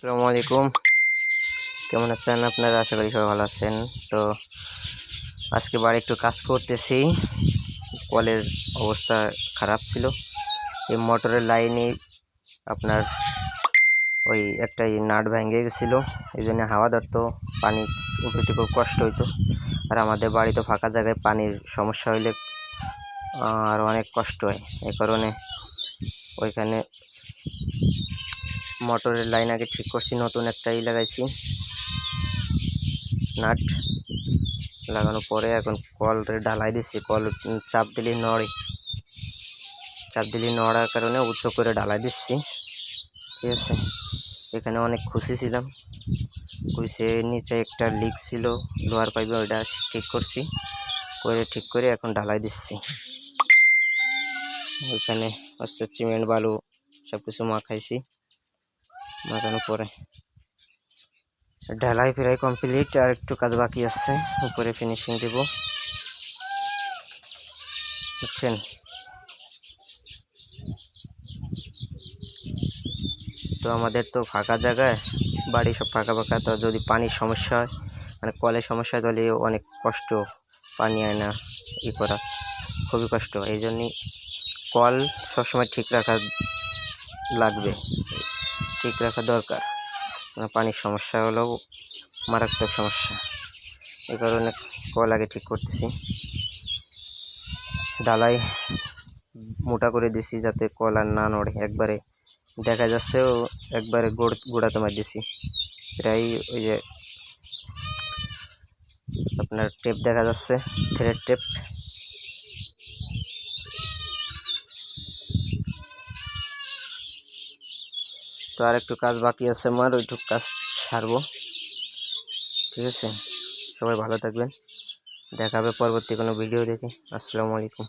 আসসালামু আলাইকুম। কেমন আছেন আপনারা? আশা করি সবাই ভালো আছেন। তো আজকে বাড়ি একটু কাজ করতেছি। কলের অবস্থা খারাপ ছিল। এই মোটরের লাইনে আপনার ওই একটা নাট ভেঙে গেছিলো, এই জন্য হাওয়া ধরতো, পানি উঠতে খুব কষ্ট হইতো। আর আমাদের বাড়ি তো ফাঁকা জায়গায়, পানির সমস্যা হইলে আর অনেক কষ্ট হয়। এই কারণে ওইখানে মোটরের লাইন আগে ঠিক করছি, নতুন একটা লাগাইছি নাট লাগানোর পরে এখন কলরে ঢালাই দিচ্ছি। কল চাপ দিলে নড়ার কারণে উঁচু করে ঢালাই দিচ্ছি। ঠিক আছে, এখানে অনেক খুশি ছিলাম। খুশির নিচে একটা লিক ছিল লোহার পাইপে, ওইটা ঠিক করে এখন ঢালাই দিচ্ছি। ওইখানে সিমেন্ট বালু সব কিছু মাখানোর পরে ঢালাই প্রায় কমপ্লিট, আর একটু কাজ বাকি আছে, উপরে ফিনিশিং দেব, বুঝছেন। তো আমাদের তো ফাঁকা জায়গায় বাড়ি, সব ফাঁকা, তো যদি পানির সমস্যা হয়, মানে কলের সমস্যা হয়, তাহলে অনেক কষ্ট। পানি আয় না, করা খুবই কষ্ট। এই জন্যই কল সবসময় ঠিক রাখা দরকার। পানির সমস্যা হলেও মারাত্মক সমস্যা, এই কারণে কল আগে ঠিক করতেছি। ঢালাই মোটা করে দিছি যাতে কল আর না নড়ে। একবারে দেখা যাচ্ছে একবারে গোড়াতে মার দিছি। প্রায় ওই যে আপনার টেপ দেখা যাচ্ছে, থ্রেড টেপ। তো আর একটু কাজ বাকি আছে আমার, ওইটুকু কাজ সারবো। ঠিক আছে, সবাই ভালো থাকবেন, দেখা হবে পরবর্তী কোনো ভিডিও দেখে। আসসালামু আলাইকুম।